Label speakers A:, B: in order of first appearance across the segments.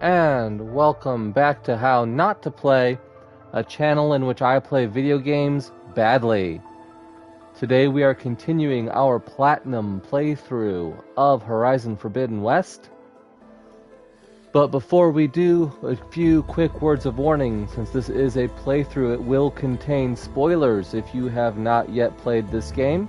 A: and welcome back to How Not to Play, a channel in which I play video games badly. Today we are continuing our Platinum playthrough of Horizon Forbidden West. But before we do, a few quick words of warning. Since this is a playthrough, it will contain spoilers if you have not yet played this game.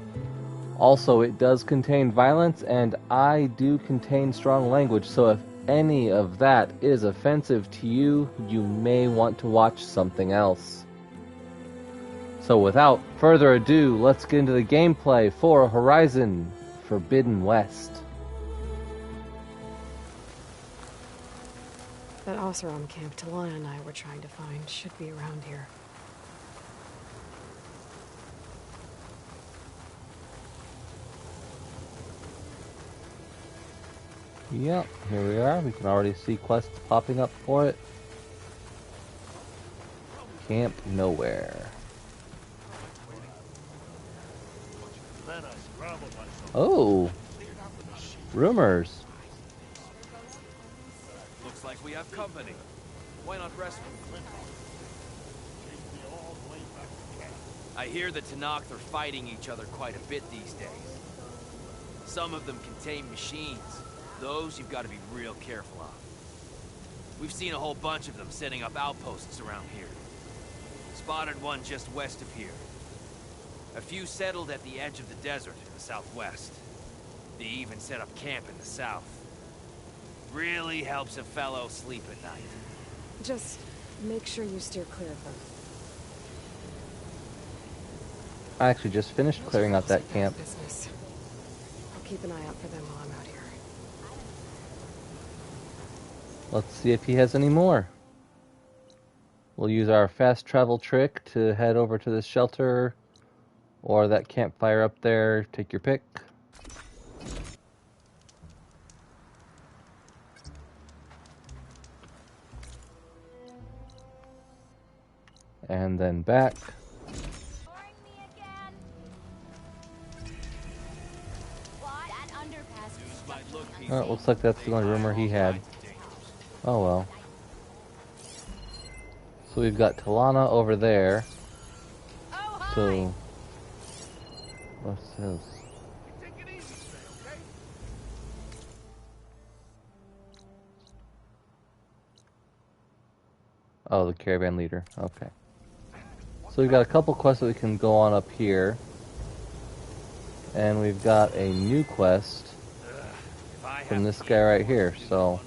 A: Also, it does contain violence, and I do contain strong language, so if any of that is offensive to you, you may want to watch something else. So without further ado, let's get into the gameplay for Horizon Forbidden West.
B: That Oseram camp Talana and I were trying to find should be around here.
A: Yep, here we are. We can already see quests popping up for it. Camp Nowhere. Oh! Rumors.
C: Looks like we have company. Why not rest? I hear the Tenakth are fighting each other quite a bit these days. Some of them contain machines. Those you've got to be real careful of. We've seen a whole bunch of them setting up outposts around here. Spotted one just west of here. A few settled at the edge of the desert in the southwest. They even set up camp in the south. Really helps a fellow sleep at night.
B: Just make sure you steer clear of them.
A: I actually just finished clearing out that camp.
B: Business. I'll keep an eye out for them while I'm out here.
A: Let's see if he has any more. We'll use our fast travel trick to head over to this shelter or that campfire up there. Take your pick. And then back. Oh, it looks like that's the only rumor he had. Oh well. So we've got Talana over there. So what's this? Oh, the caravan leader. Okay. So we've got a couple quests that we can go on up here. And we've got a new quest from this guy right here. So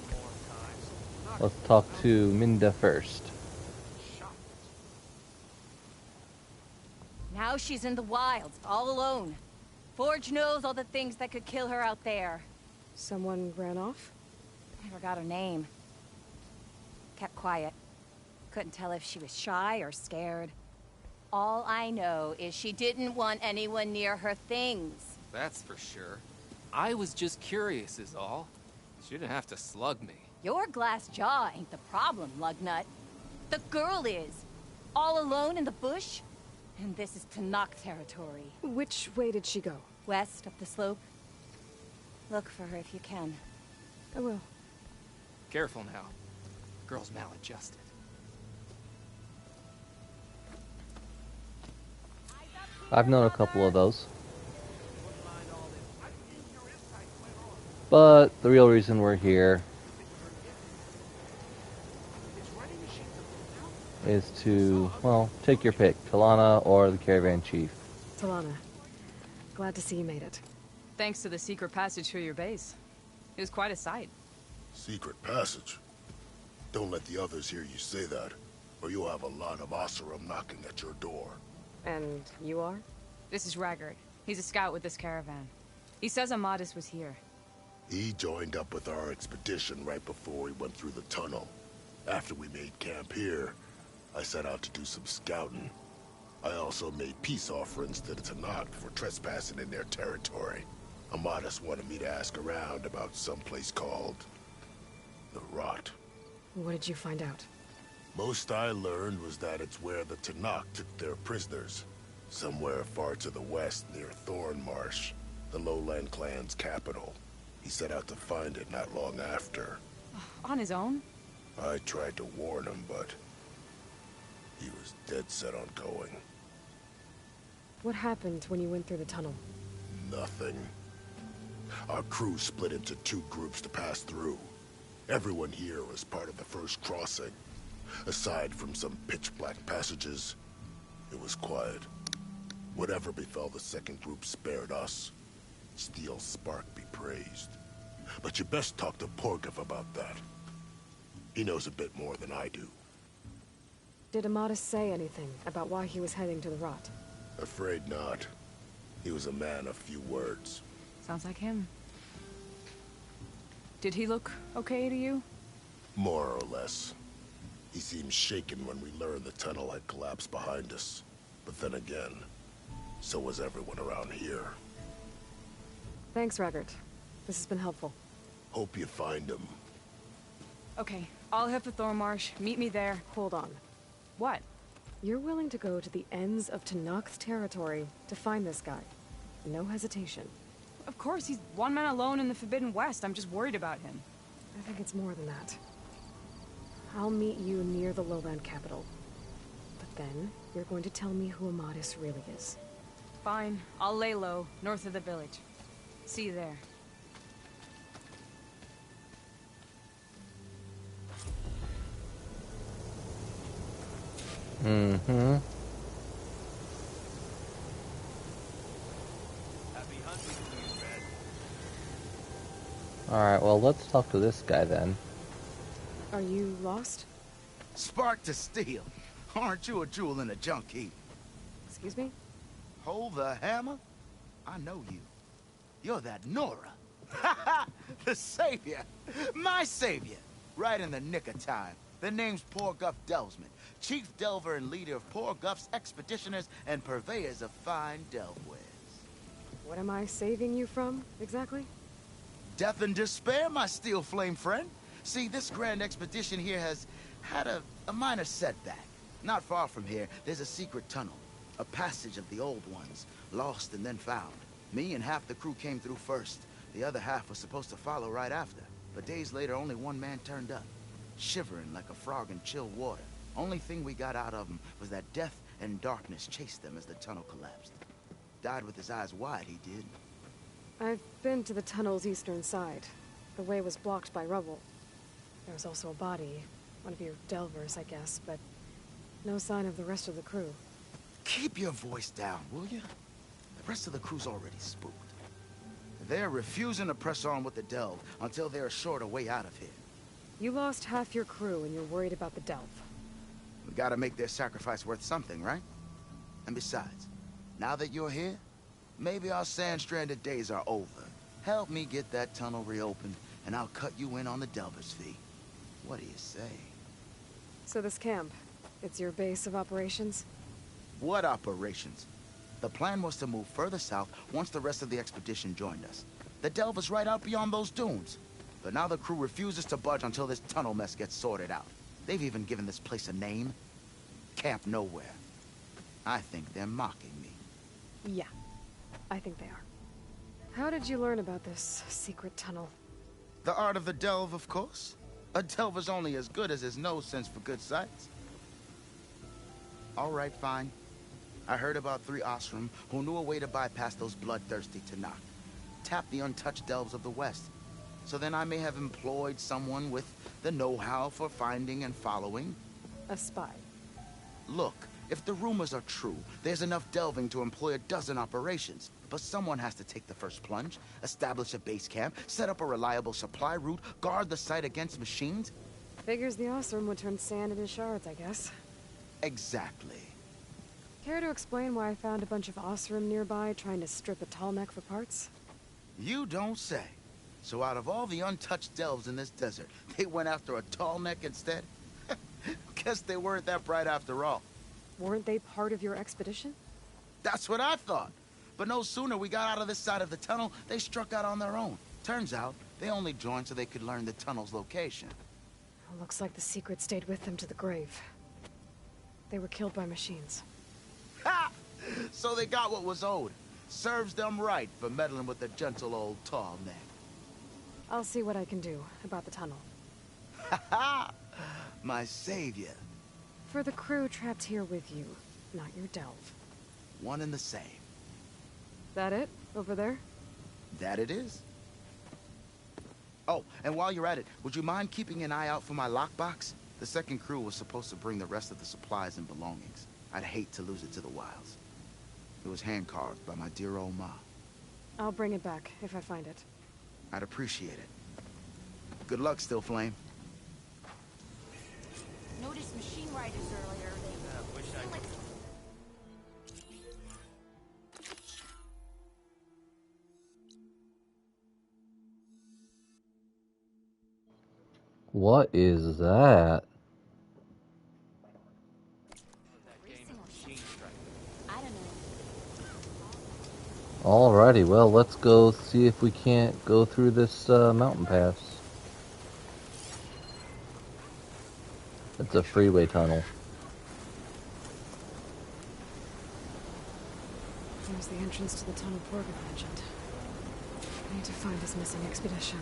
A: let's talk to Minda first.
D: Now she's in the wilds, all alone. Forge knows all the things that could kill her out there.
B: Someone ran off?
D: I forgot her name. Kept quiet. Couldn't tell if she was shy or scared. All I know is she didn't want anyone near her things.
E: That's for sure. I was just curious is all. She didn't have to slug me.
D: Your glass jaw ain't the problem, Lugnut. The girl is. All alone in the bush? And this is Tenakth territory.
B: Which way did she go?
D: West up the slope. Look for her if you can.
B: I will.
E: Careful now. Girl's maladjusted.
A: I've known a couple of those. But the real reason we're here is to, well, take your pick. Talana or the caravan chief.
B: Talana. Glad to see you made it.
F: Thanks to the secret passage through your base. It was quite a sight.
G: Secret passage? Don't let the others hear you say that, or you'll have a lot of Oseram knocking at your door.
B: And you are?
F: This is Raggard. He's a scout with this caravan. He says Amadis was here.
G: He joined up with our expedition right before we went through the tunnel. After we made camp here, I set out to do some scouting. I also made peace offerings to the Tenakth for trespassing in their territory. Amadis wanted me to ask around about some place called the Rot.
B: What did you find out?
G: Most I learned was that it's where the Tenakth took their prisoners. Somewhere far to the west near Thornmarsh, the Lowland clan's capital. He set out to find it not long after.
F: On his own?
G: I tried to warn him, but he was dead set on going.
B: What happened when you went through the tunnel?
G: Nothing. Our crew split into 2 groups to pass through. Everyone here was part of the first crossing. Aside from some pitch-black passages, it was quiet. Whatever befell the second group spared us. Steel Spark be praised. But you best talk to Porgov about that. He knows a bit more than I do.
B: Did Amadis say anything about why he was heading to the Rot?
G: Afraid not. He was a man of few words.
F: Sounds like him. Did he look okay to you?
G: More or less. He seemed shaken when we learned the tunnel had collapsed behind us. But then again, so was everyone around here.
B: Thanks, Raggart. This has been helpful.
G: Hope you find him.
F: Okay, I'll head for Thormarsh. Meet me there.
B: Hold on.
F: What?
B: You're willing to go to the ends of Tenakth's territory to find this guy. No hesitation.
F: Of course, he's one man alone in the Forbidden West. I'm just worried about him.
B: I think it's more than that. I'll meet you near the lowland capital. But then, you're going to tell me who Amadis really is.
F: Fine, I'll lay low, north of the village. See you there.
A: Mm-hmm.
C: Happy hunting to you, Red.
A: Alright, well, let's talk to this guy then.
B: Are you lost?
H: Spark to steel. Aren't you a jewel in a junk heap?
B: Excuse me?
H: Hold the hammer? I know you. You're that Nora. The savior. My savior. Right in the nick of time. The name's Porguff Delvesman, chief delver and leader of Porguff's expeditioners and purveyors of fine delvewares.
B: What am I saving you from, exactly?
H: Death and despair, my steel flame friend. See, this grand expedition here has had a minor setback. Not far from here, there's a secret tunnel. A passage of the old ones, lost and then found. Me and half the crew came through first. The other half was supposed to follow right after. But days later, only one man turned up. Shivering like a frog in chill water. Only thing we got out of him was that death and darkness chased them as the tunnel collapsed. Died with his eyes wide, he did.
B: I've been to the tunnel's eastern side. The way was blocked by rubble. There was also a body. One of your delvers, I guess, but no sign of the rest of the crew.
H: Keep your voice down, will you? The rest of the crew's already spooked. They're refusing to press on with the delve until they're assured a way out of here.
B: You lost half your crew and you're worried about the delve.
H: We gotta make their sacrifice worth something, right? And besides, now that you're here, maybe our sand-stranded days are over. Help me get that tunnel reopened, and I'll cut you in on the delver's fee. What do you say?
B: So this camp, it's your base of operations?
H: What operations? The plan was to move further south once the rest of the expedition joined us. The delve is right out beyond those dunes. But now the crew refuses to budge until this tunnel mess gets sorted out. They've even given this place a name. Camp Nowhere. I think they're mocking me.
B: Yeah, I think they are. How did you learn about this secret tunnel?
H: The art of the delve, of course. A delver's only as good as his nose sense for good sights. All right, fine. I heard about 3 Osram who knew a way to bypass those bloodthirsty Tenakth. Tap the untouched delves of the West. So then I may have employed someone with the know-how for finding and following.
B: A spy.
H: Look, if the rumors are true, there's enough delving to employ a dozen operations. But someone has to take the first plunge, establish a base camp, set up a reliable supply route, guard the site against machines.
B: Figures the Osram would turn sand into shards, I guess.
H: Exactly.
B: Care to explain why I found a bunch of Osram nearby trying to strip a tall neck for parts?
H: You don't say. So out of all the untouched delves in this desert, they went after a tall neck instead? Guess they weren't that bright after all.
B: Weren't they part of your expedition?
H: That's what I thought. But no sooner we got out of this side of the tunnel, they struck out on their own. Turns out, they only joined so they could learn the tunnel's location.
B: Looks like the secret stayed with them to the grave. They were killed by machines.
H: Ha! So they got what was owed. Serves them right for meddling with the gentle old tall neck.
B: I'll see what I can do about the tunnel.
H: Ha ha! My savior.
B: For the crew trapped here with you, not your delve.
H: One and the same.
B: That it? Over there?
H: That it is. Oh, and while you're at it, would you mind keeping an eye out for my lockbox? The second crew was supposed to bring the rest of the supplies and belongings. I'd hate to lose it to the wilds. It was hand-carved by my dear old ma.
B: I'll bring it back, if I find it.
H: I'd appreciate it. Good luck, Still Flame.
D: Noticed machine riders earlier. They feel like
A: What is that?
D: I don't know.
A: Alrighty, well, let's go see if we can't go through this mountain pass. It's a freeway tunnel.
B: There's the entrance to the tunnel Porter mentioned. I need to find this missing expedition.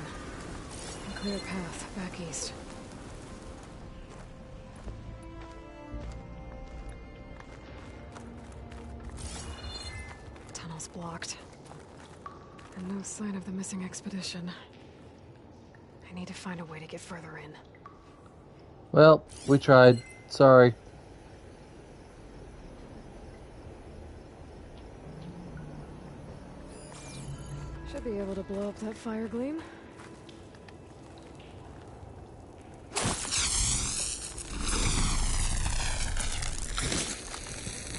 B: A clear path back east. Tunnel's blocked. And no sign of the missing expedition. I need to find a way to get further in.
A: Well, we tried. Sorry.
B: Should be able to blow up that fire gleam.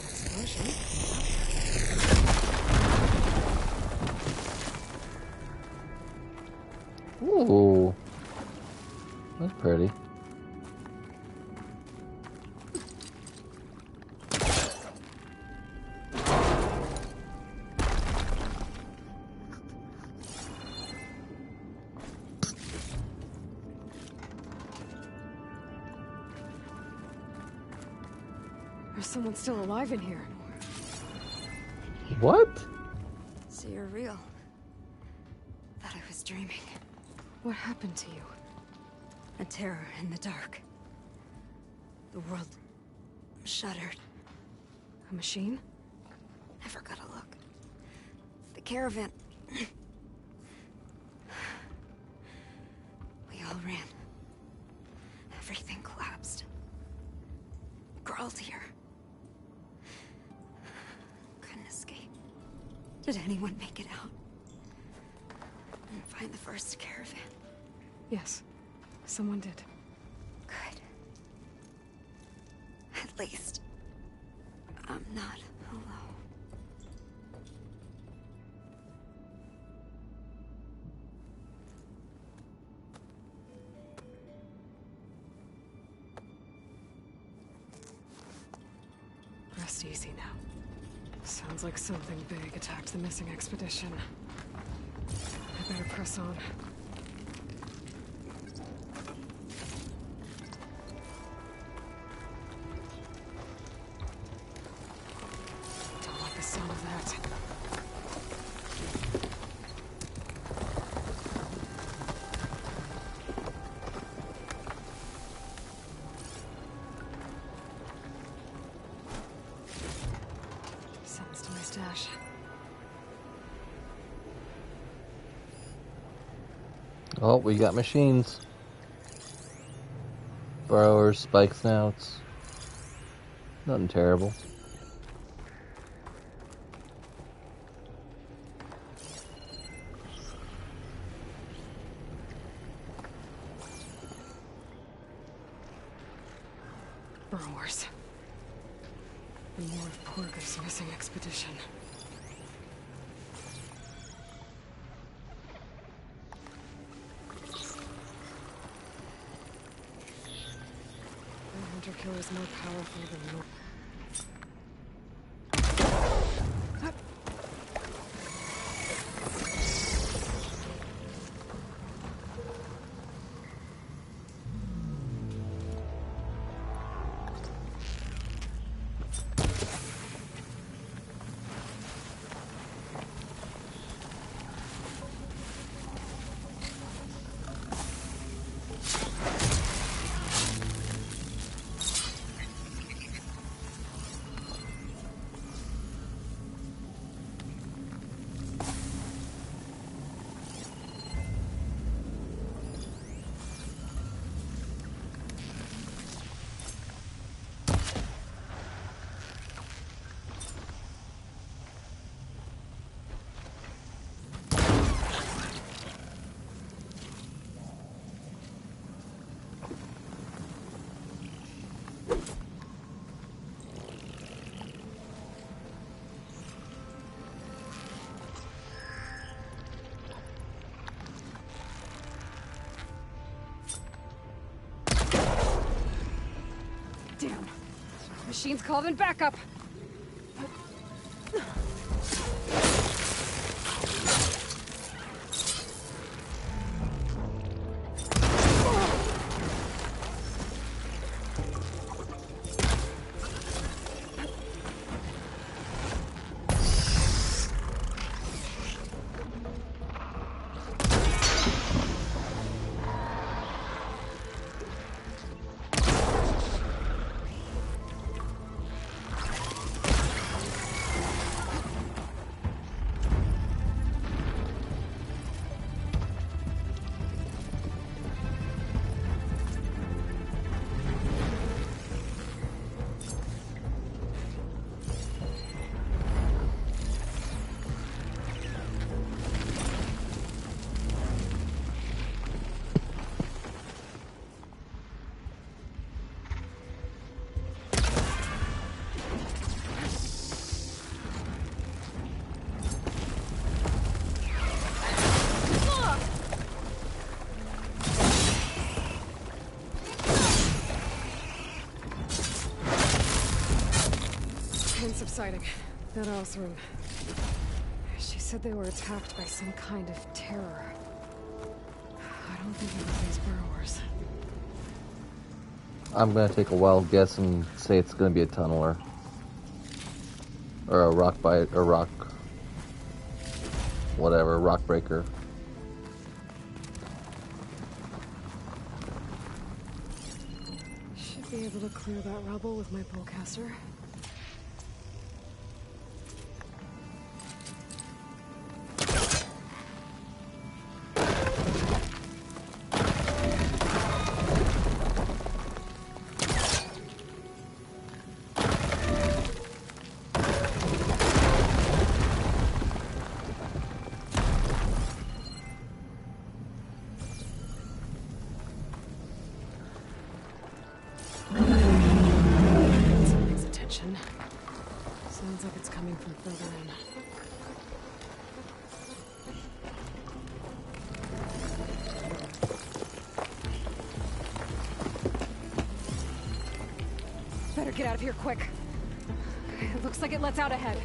B: Explosion.
A: Ooh. That's pretty.
B: There's someone still alive in here.
A: What?
B: So you're real. Thought I was dreaming. What happened to you?
I: A terror in the dark. The world shuddered.
B: A machine?
I: Never got a look. The caravan. We all ran. Everything collapsed. Crawled here. Couldn't escape. Did anyone make it out? And find the first caravan?
B: Yes. Someone did.
I: Good. At least I'm not alone.
B: Rest easy now. Sounds like something big attacked the missing expedition. I better press on. Don't like the sound of that. Sends to my stash.
A: Oh, we got machines. Burrowers, spike snouts. Nothing terrible.
B: Burrowers. And more of Porger's missing expedition. The hunter killer is more powerful than normal. Machines called in backup. Subsiding. That else room. She said they were attacked by some kind of terror. I don't think it was these burrowers.
A: I'm gonna take a wild guess and say it's gonna be a tunneler. Or a rock bite, or rock... whatever, rock breaker.
B: Should be able to clear that rubble with my polecaster. Sounds like it's coming from further in. Better get out of here quick. It looks like it lets out ahead.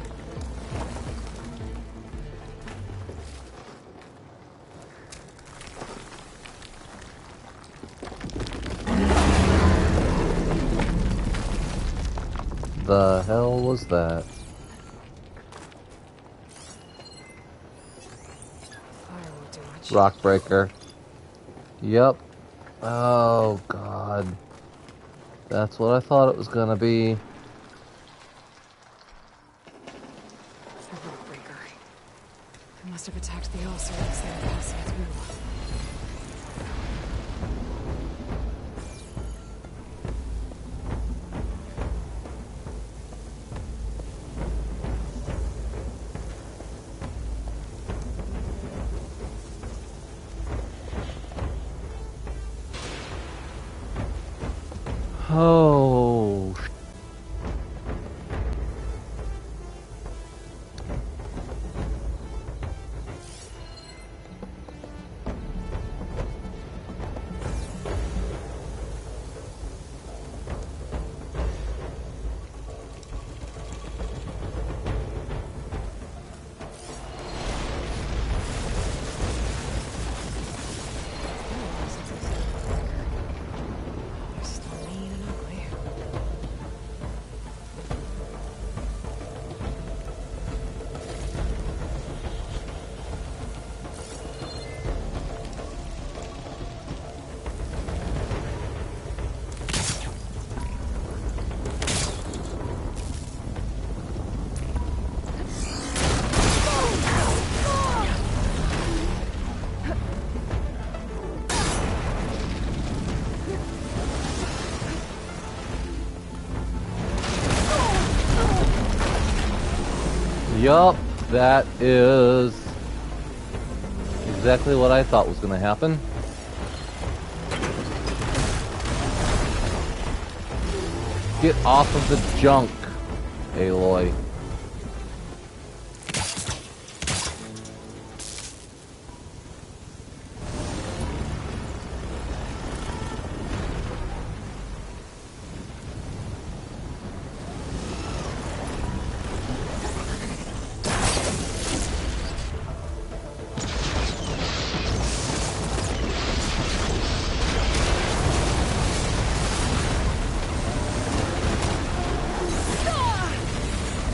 A: The hell was that?
B: Fire won't do much.
A: Rock breaker. Yep. Oh god. That's what I thought it was gonna be.
B: The rock breaker. It must have attacked the ulcer as they were passing through.
A: Oh. Yup, that is exactly what I thought was going to happen. Get off of the junk, Aloy.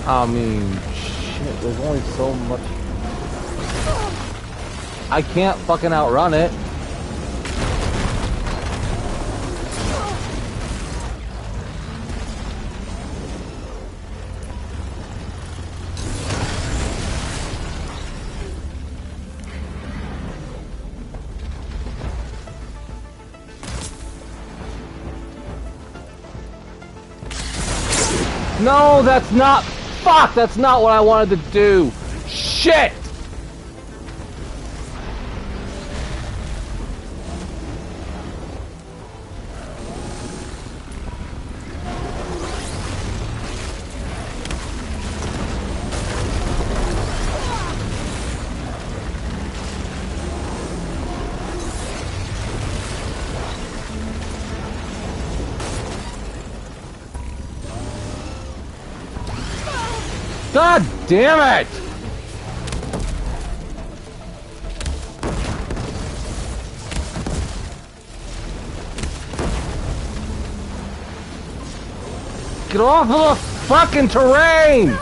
A: I mean, shit, there's only so much. I can't fucking outrun it. No, that's not. Fuck, that's not what I wanted to do. Shit! God damn it! Get off of the fucking terrain!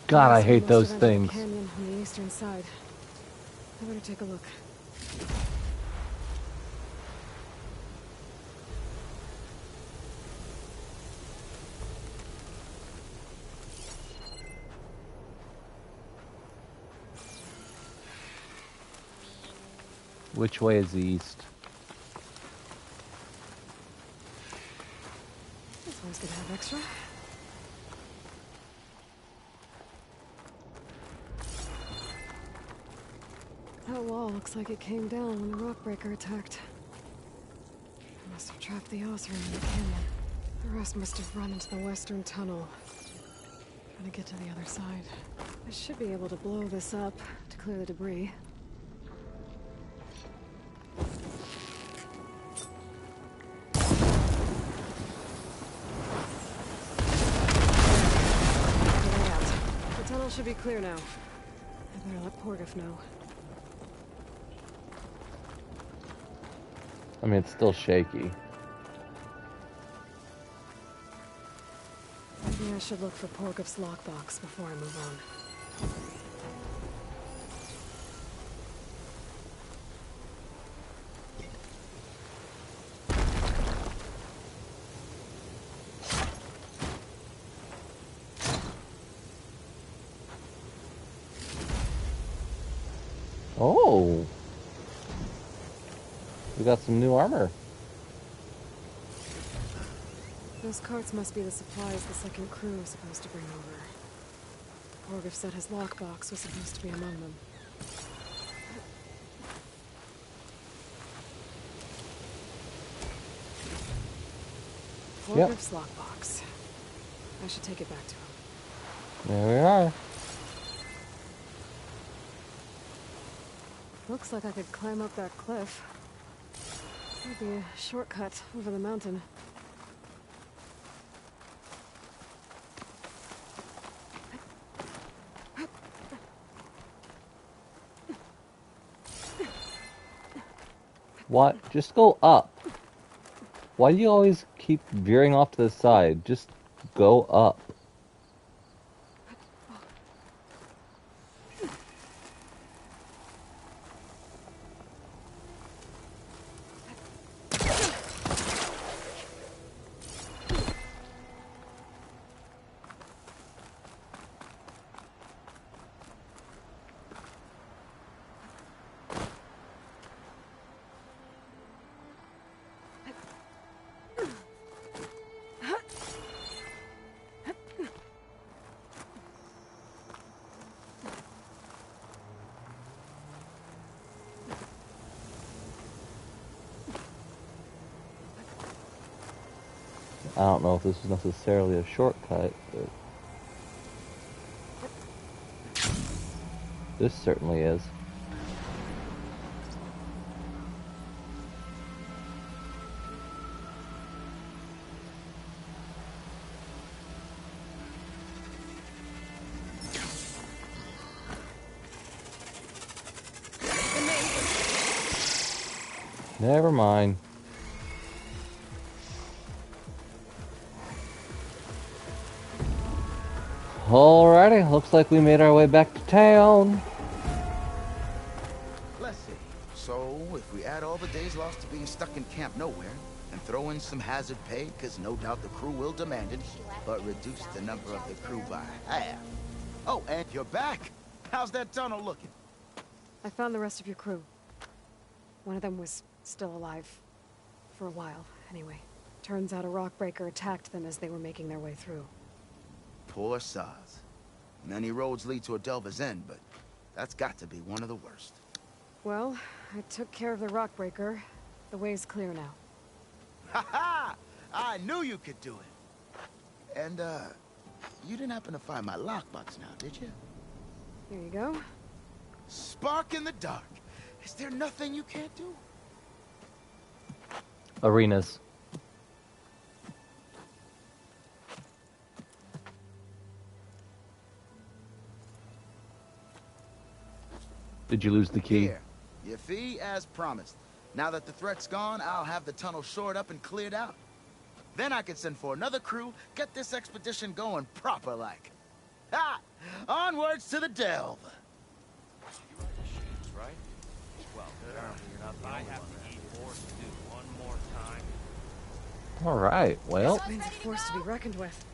A: God, I hate those things.
B: Canyon on the eastern side. I better take a look.
A: Which way is the east?
B: This one's gonna have extra. That wall looks like it came down when the rockbreaker attacked. It must have trapped the Oseram in the canyon. The rest must have run into the western tunnel. Trying to get to the other side. I should be able to blow this up to clear the debris. The tunnel should be clear now. I better let Porgif know.
A: I mean, it's still shaky.
B: Maybe I should look for Porgif's lockbox before I move on.
A: Oh! We got some new armor.
B: Those carts must be the supplies the second crew was supposed to bring over. Porgif said his lockbox was supposed to be among them. Porgif's lockbox. I should take it back to him.
A: There we are.
B: Looks like I could climb up that cliff. Might be a shortcut over the mountain.
A: What? Just go up. Why do you always keep veering off to the side? Just go up. I don't know if this is necessarily a shortcut, but this certainly is. Never mind. Alrighty, looks like we made our way back to town.
H: Let's see. So, if we add all the days lost to being stuck in Camp Nowhere, and throw in some hazard pay, because no doubt the crew will demand it, but reduce the number of the crew by half. Oh, and you're back! How's that tunnel looking?
B: I found the rest of your crew. One of them was still alive. For a while, anyway. Turns out a rockbreaker attacked them as they were making their way through.
H: Poor Saz. Many roads lead to a Delver's End, but that's got to be one of the worst.
B: Well, I took care of the rockbreaker. The way's clear now.
H: Ha ha! I knew you could do it! And, you didn't happen to find my lockbox now, did you?
B: Here you go.
H: Spark in the dark. Is there nothing you can't do?
A: Arenas. Did you lose the key?
H: Here, your fee as promised. Now that the threat's gone, I'll have the tunnel shored up and cleared out. Then I can send for another crew, get this expedition going proper-like. Ha! Onwards to the Delve!
C: You are the machines, right? Well, apparently you're not the only one. I have to eat force to do one more time.
A: Alright, well.
B: This means a force to be reckoned with.